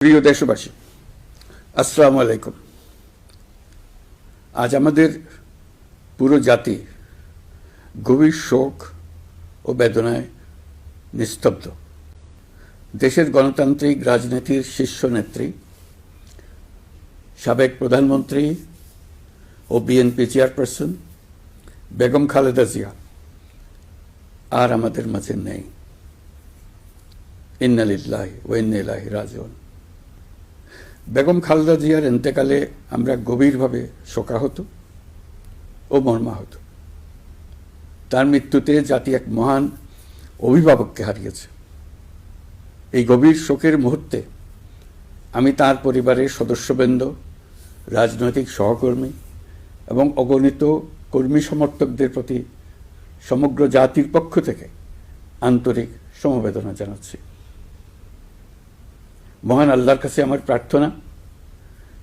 প্রিয় দেশবাসী, আসসালামু আলাইকুম। আজ আমাদের পুরো জাতি গভীর শোক ও বেদনায় নিস্তব্ধ। দেশের গণতান্ত্রিক রাজনীতির শীর্ষ নেত্রী, সাবেক প্রধানমন্ত্রী ও বিএনপি চেয়ারপারসন বেগম খালেদা জিয়া আর আমাদের মাঝে নেই। ইন্না লিল্লাহি ওয়া ইন্না ইলাইহি রাজিউন। বেগম খালেদা জিয়ার ইন্তেকালে আমরা গভীরভাবে শোকাহত ও মর্মাহত। তার মৃত্যুতে জাতি এক মহান অভিভাবককে হারিয়েছে। এই গভীর শোকের মুহূর্তে আমি তার পরিবারের সদস্যবৃন্দ, রাজনৈতিক সহকর্মী এবং অগণিত কর্মী সমর্থকদের প্রতি সমগ্র জাতির পক্ষ থেকে আন্তরিক সমবেদনা জানাচ্ছি। মহান আল্লাহর কাছে আমার প্রার্থনা,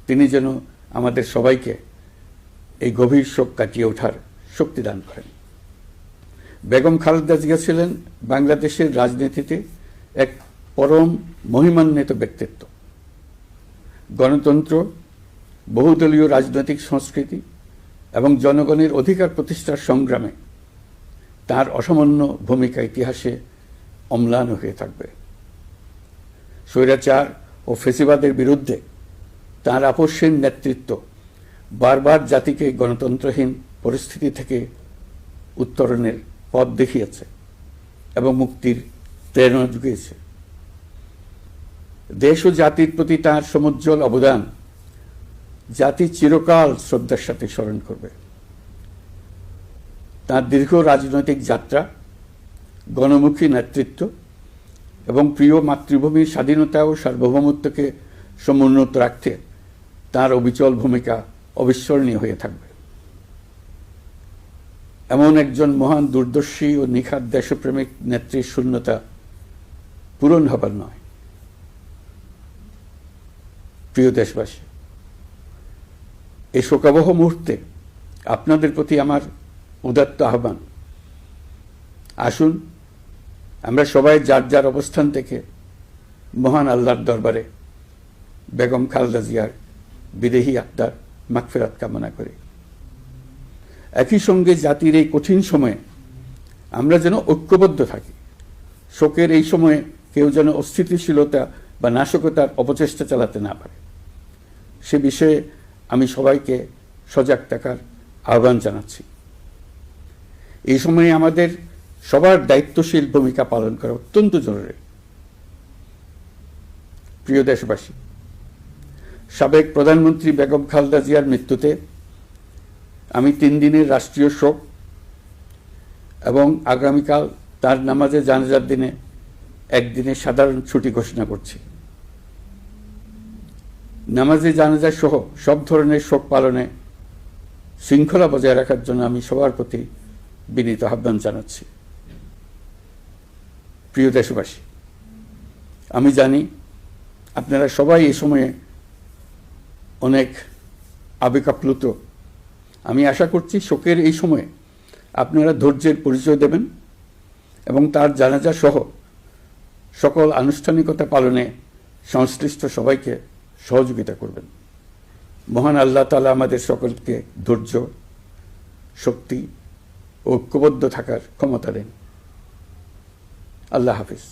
তিনি যেন আমাদের সবাইকে এই গভীর শোক কাটিয়ে ওঠার শক্তি দান করেন। বেগম খালেদা জিয়া ছিলেন বাংলাদেশের রাজনীতিতে এক পরম মহিমান্বিত ব্যক্তিত্ব। গণতন্ত্র, বহুদলীয় রাজনৈতিক সংস্কৃতি এবং জনগণের অধিকার প্রতিষ্ঠার সংগ্রামে তার অসামান্য ভূমিকা ইতিহাসে অম্লান হয়ে থাকবে। স্বৈরাচার ও ফেসিবাদের বিরুদ্ধে তাঁর আপসহীন নেতৃত্ব বারবার জাতিকে গণতন্ত্রহীন পরিস্থিতি থেকে উত্তরণের পথ দেখিয়েছে এবং মুক্তির প্রেরণা জুগিয়েছে। দেশ ও জাতির প্রতি তাঁর সমুজ্জ্বল অবদান জাতি চিরকাল শ্রদ্ধার সাথে স্মরণ করবে। তাঁর দীর্ঘ রাজনৈতিক যাত্রা, গণমুখী নেতৃত্ব এবং প্রিয় মাতৃভূমির স্বাধীনতা ও সার্বভৌমত্বকে সমুন্নত রাখতে তাঁর অবিচল ভূমিকা অবিস্মরণীয় হয়ে থাকবে। এমন একজন মহান দূরদর্শী ও নিখাদ দেশপ্রেমিক নেত্রীর শূন্যতা পূরণ হবার নয়। প্রিয় দেশবাসী, এই শোকাবহ মুহূর্তে আপনাদের প্রতি আমার উদাত্ত আহ্বান, আসুন আমরা সবাই যার যার অবস্থান থেকে মহান আল্লাহর দরবারে বেগম খালেদা জিয়ার বিদেহী আত্মার মাগফিরাত কামনা করি। একই সঙ্গে জাতির এই কঠিন সময়ে আমরা যেন ঐক্যবদ্ধ থাকি। শোকের এই সময়ে কেউ যেন অস্থিতিশীলতা বা নাশকতার অপচেষ্টা চালাতে না পারে, সে বিষয়ে আমি সবাইকে সজাগ থাকার আহ্বান জানাচ্ছি। এই সময়ে আমাদের সবার দায়িত্বশীল ভূমিকা পালন করা অত্যন্ত জরুরি। প্রিয় দেশবাসী, সাবেক প্রধানমন্ত্রী বেগম খালেদা জিয়ার মৃত্যুতে আমি 3 দিনের রাষ্ট্রীয় শোক এবং আগামীকাল তার নামাজে জানাজার দিনে একদিনের সাধারণ ছুটি ঘোষণা করছি। নামাজে জানাজা সহ সব ধরনের শোক পালনে শৃঙ্খলা বজায় রাখার জন্য আমি সবার প্রতি বিনীত আহ্বান জানাচ্ছি। প্রিয় দেশবাসী, আমি জানি আপনারা সবাই এই সময়ে অনেক আবেগাপ্লুত। আমি আশা করছি শোকের এই সময়ে আপনারা ধৈর্যের পরিচয় দেবেন এবং তার জানাজা সহ সকল আনুষ্ঠানিকতা পালনে সংশ্লিষ্ট সবাইকে সহযোগিতা করবেন। মহান আল্লাহ তাআলা আমাদের সকলকে ধৈর্য, শক্তি ও ঐক্যবদ্ধ থাকার ক্ষমতা দেন। আল্লাহ হাফিজ।